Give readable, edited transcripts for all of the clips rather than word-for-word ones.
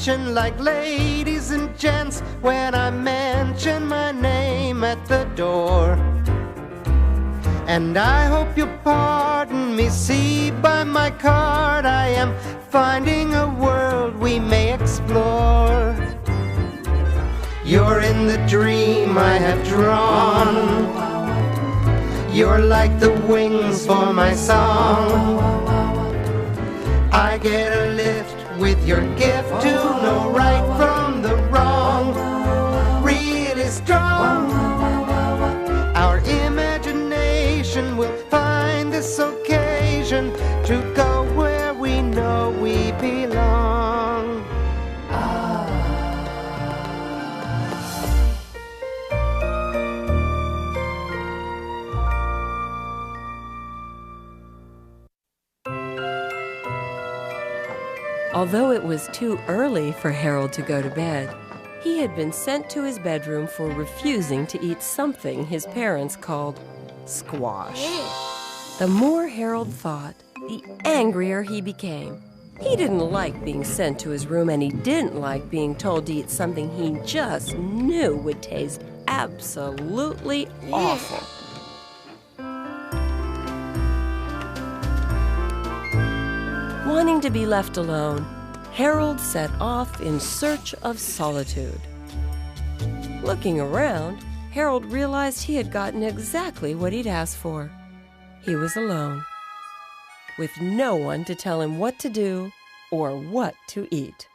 attention like ladies and gents when I mention my name at the door. And I hope you'll pardon me, see by my card I am finding a world we may explore. You're in the dream I have drawn. You're like the wings for my song. I get a lift with your gift to know right from the wrong. Really strong. Our imagination will find this occasion to go where we know we belong. Although it was too early for Harold to go to bed, he had been sent to his bedroom for refusing to eat something his parents called squash. The more Harold thought, the angrier he became. He didn't like being sent to his room, and he didn't like being told to eat something he just knew would taste absolutely awful. Wanting to be left alone, Harold set off in search of solitude. Looking around, Harold realized he had gotten exactly what he'd asked for. He was alone, with no one to tell him what to do or what to eat.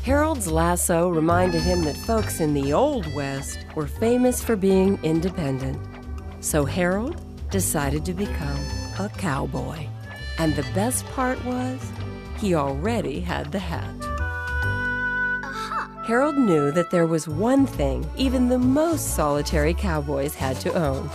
Harold's lasso reminded him that folks in the Old West were famous for being independent. So Harold decided to become a cowboy. And the best part was, he already had the hat. Harold knew that there was one thing even the most solitary cowboys had to own.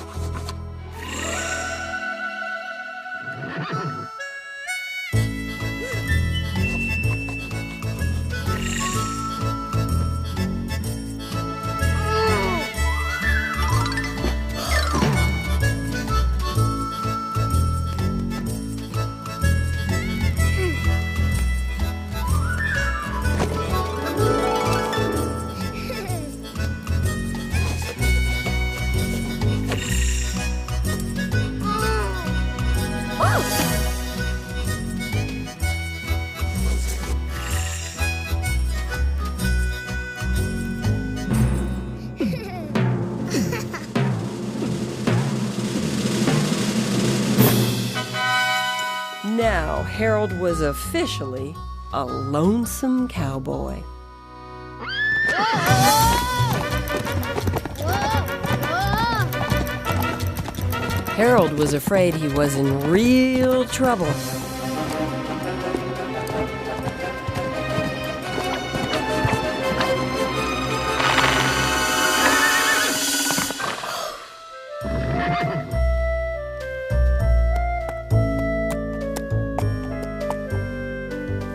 Now Harold was officially a lonesome cowboy. Harold was afraid he was in real trouble.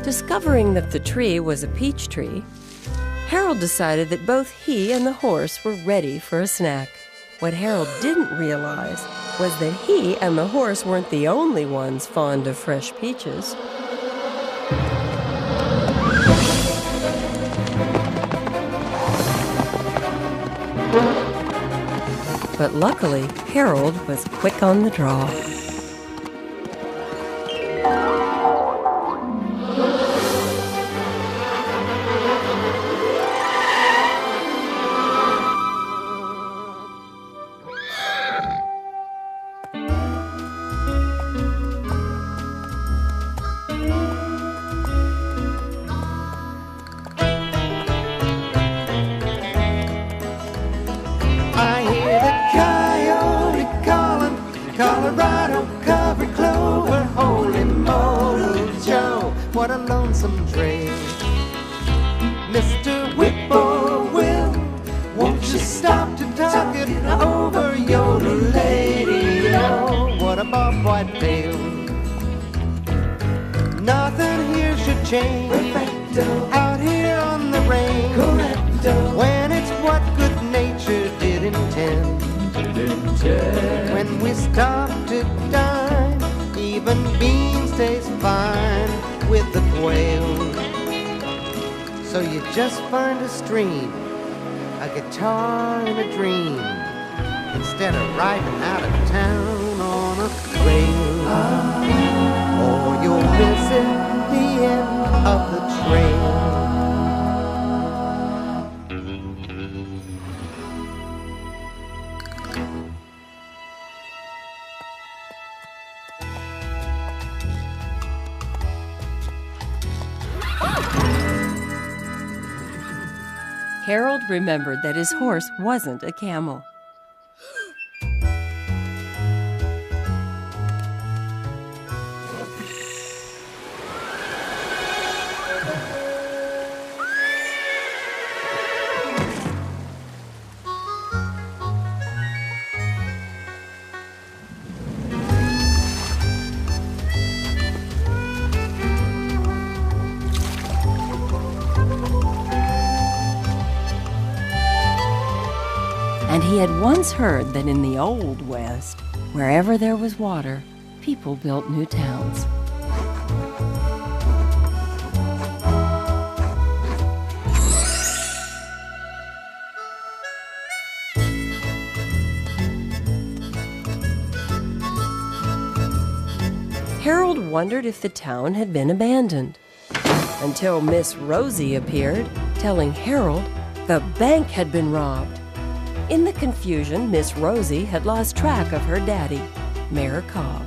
Discovering that the tree was a peach tree, Harold decided that both he and the horse were ready for a snack. What Harold didn't realize was that he and the horse weren't the only ones fond of fresh peaches. But luckily, Harold was quick on the draw. I hear the coyote calling, Colorado covered clover, holy moly, Joe, what a lonesome trail. Mr. Whippoorwill, won't you stop to talk it over, yodel lady, oh, what a bobwhite tail. Nothing here should change, perfecto, out here on the range, correcto, when it's what good nature did intend. just find a stream, a guitar and a dream, instead of riding out of town on a trail. Or you're missing the end of the trail. Harold remembered that his horse wasn't a camel. And he had once heard that in the Old West, wherever there was water, people built new towns. Harold wondered if the town had been abandoned, until Miss Rosie appeared, telling Harold the bank had been robbed. In the confusion, Miss Rosie had lost track of her daddy, Mayor Cobb.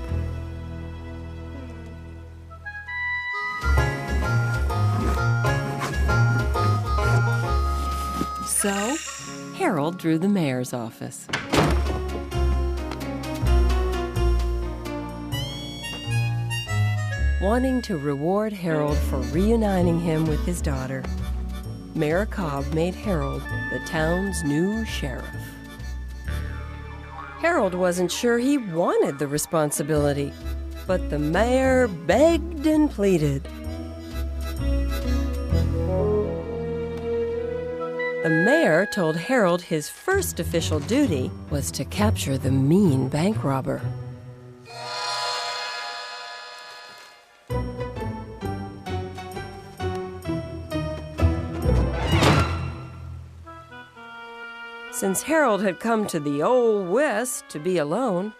So, Harold drew the mayor's office. Wanting to reward Harold for reuniting him with his daughter, Mayor Cobb made Harold the town's new sheriff. Harold wasn't sure he wanted the responsibility, but the mayor begged and pleaded. The mayor told Harold his first official duty was to capture the mean bank robber. Since Harold had come to the Old West to be alone,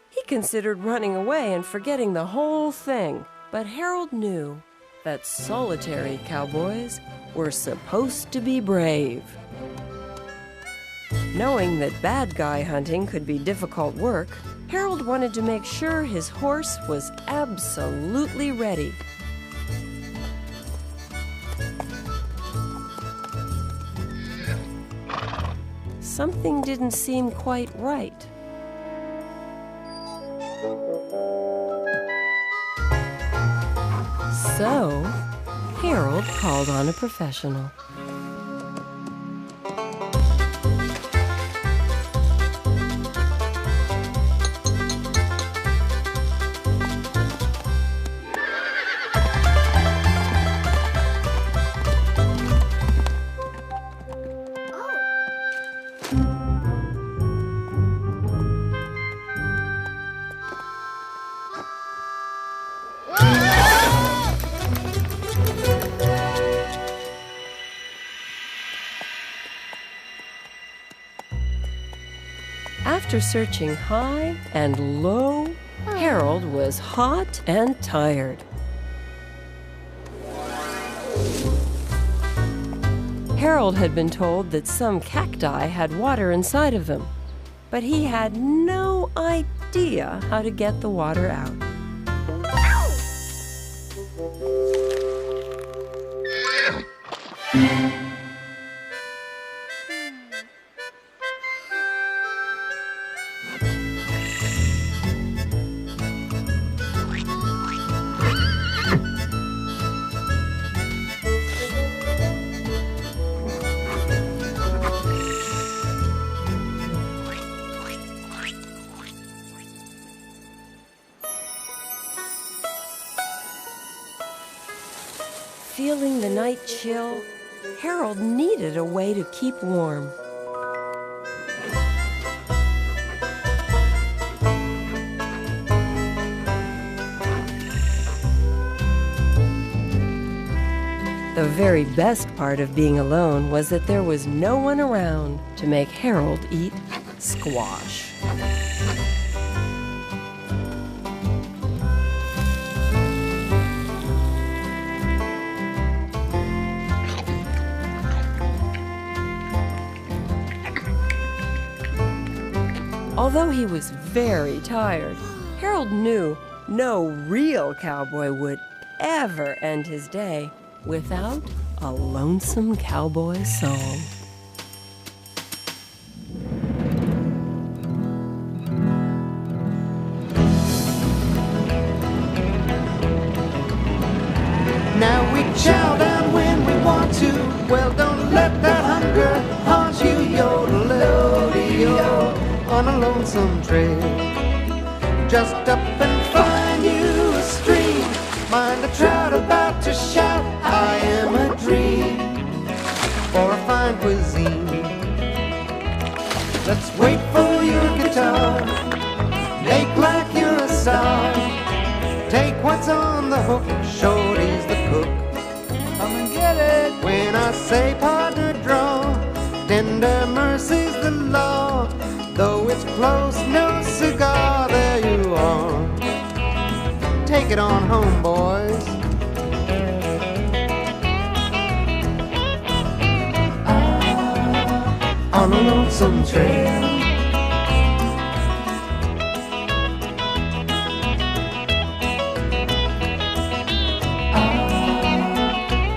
he considered running away and forgetting the whole thing. But Harold knew that solitary cowboys were supposed to be brave. Knowing that bad guy hunting could be difficult work, Harold wanted to make sure his horse was absolutely ready. Something didn't seem quite right. So, Harold called on a professional. After searching high and low, Harold was hot and tired. Harold had been told that some cacti had water inside of them, but he had no idea how to get the water out. Feeling the night chill, Harold needed a way to keep warm. The The very best part of being alone was that there was no one around to make Harold eat squash. Although he was very tired, Harold knew no real cowboy would ever end his day without a lonesome cowboy song. Now we chow down when we want to. Well, don't let that hunger haunt you. Yodel-o-dee-o on a lonesome trail. Just up and find you a stream. Mind a trout about to shout, I am a dream. For a fine cuisine. Let's wait for your guitar. Make like you're a star. Take what's on the hook, Shorty's the cook. Come and get it. When I say partner draw, tender mercy's the law. Though it's close, no cigar, there you are. Take it on home, boys. On a lonesome trail.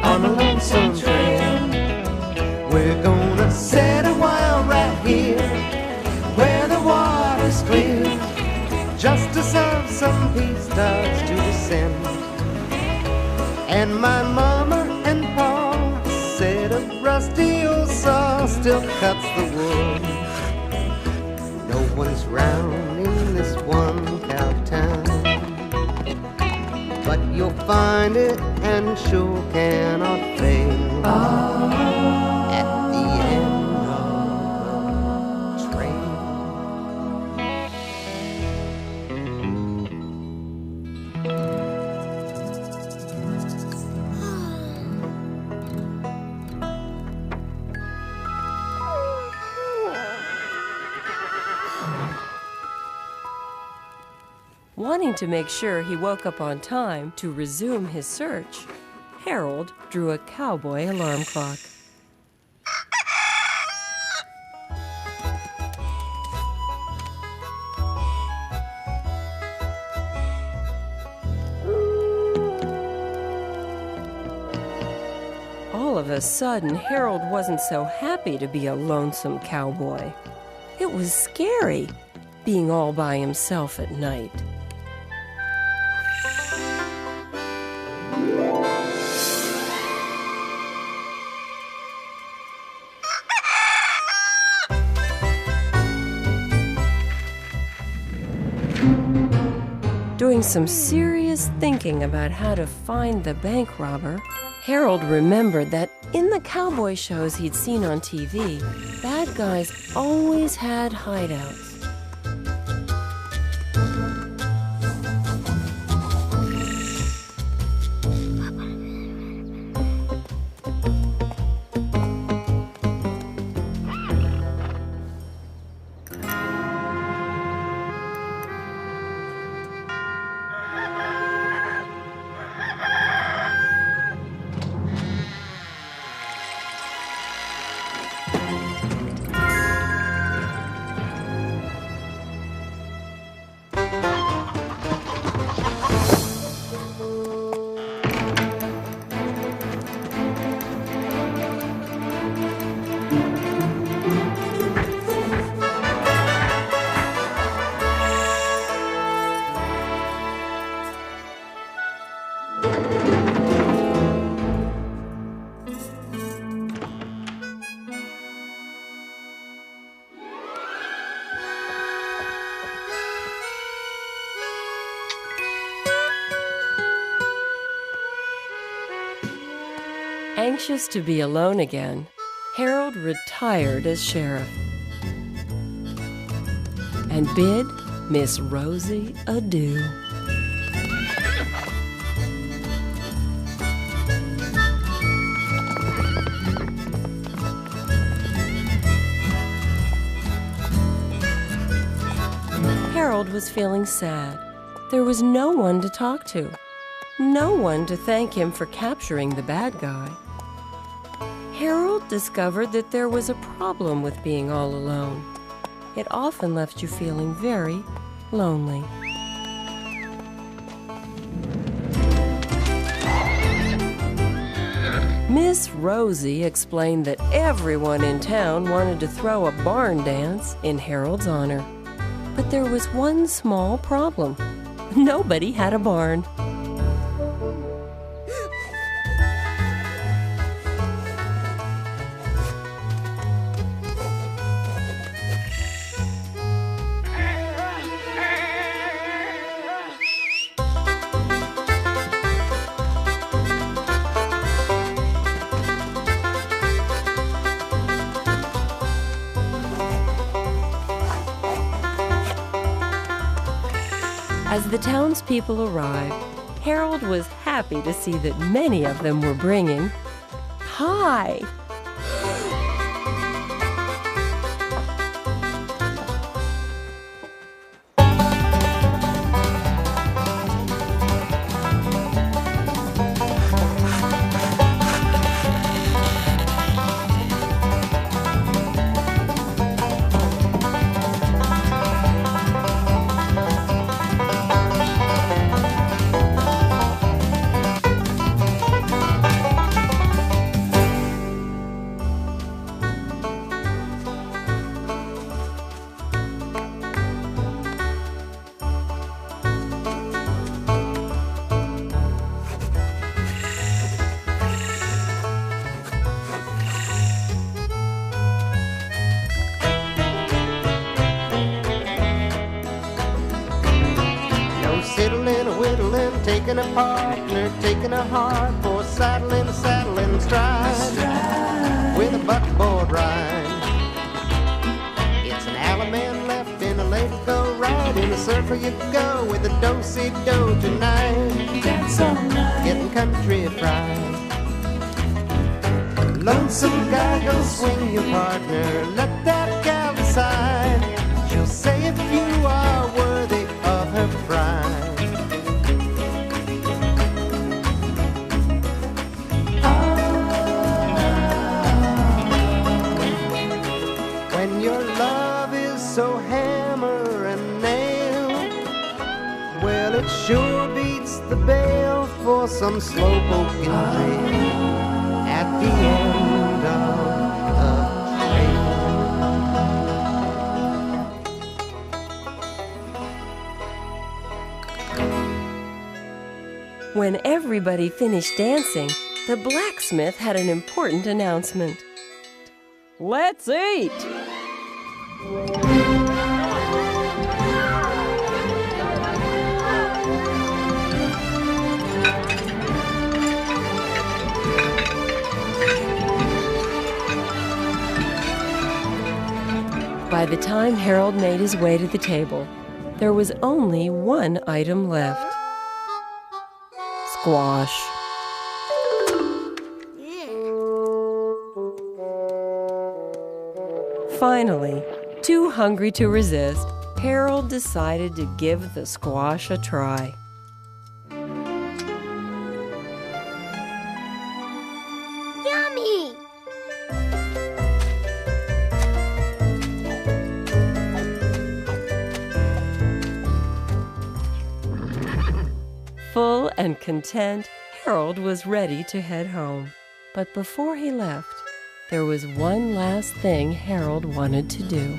On a lonesome trail. We're gonna set a while right here where the water's clear, just as some peace starts to descend. And my mama and pa said a rusty old saw still cuts the wood. No one's round in this one cow town, but you'll find it and sure cannot fail. At the end of the trail. Wanting to make sure he woke up on time to resume his search, Harold drew a cowboy alarm clock. All of a sudden, Harold wasn't so happy to be a lonesome cowboy. It was scary, being all by himself at night. Doing some serious thinking about how to find the bank robber, Harold remembered that in the cowboy shows he'd seen on TV, bad guys always had hideouts. Anxious to be alone again, Harold retired as sheriff and bid Miss Rosie adieu. Harold was feeling sad. There was no one to talk to, no one to thank him for capturing the bad guy. Harold discovered that there was a problem with being all alone. It often left you feeling very lonely. Miss Rosie explained that everyone in town wanted to throw a barn dance in Harold's honor. But there was one small problem. Nobody had a barn. As the townspeople arrived, Harold was happy to see that many of them were bringing pie. Fiddling, whittling, taking a partner, taking a heart for saddling, saddling stride with a buckboard ride. It's an Allemande left in a lady go right. In a circle you go with a do-si-do tonight. That's all night. Getting country fried. Lonesome guy, go swing your partner. Let that gal decide. She'll say if you are worthy of her pride. When your love is so hammer and nail, well, it sure beats the bell for some slow-poking thrill at the end of the trail. When everybody finished dancing, the blacksmith had an important announcement. Let's eat! By the time Harold made his way to the table, there was only one item left. Squash. Finally, too hungry to resist, Harold decided to give the squash a try. Yummy! Full and content, Harold was ready to head home. But before he left, there was one last thing Harold wanted to do.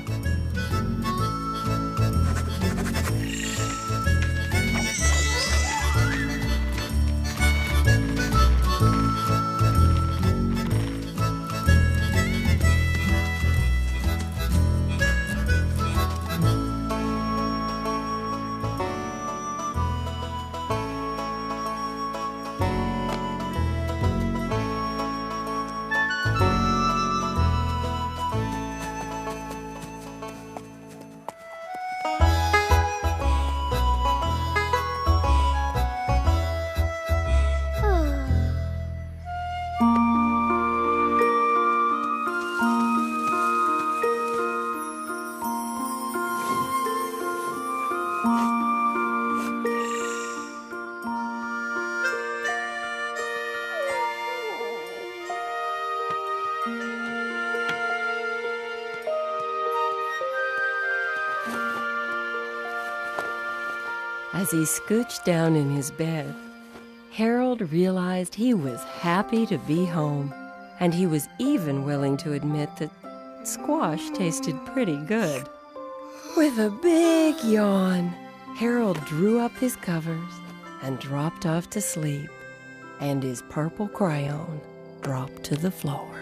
As he scooched down in his bed, Harold realized he was happy to be home, and he was even willing to admit that squash tasted pretty good. With a big yawn, Harold drew up his covers and dropped off to sleep, and his purple crayon dropped to the floor.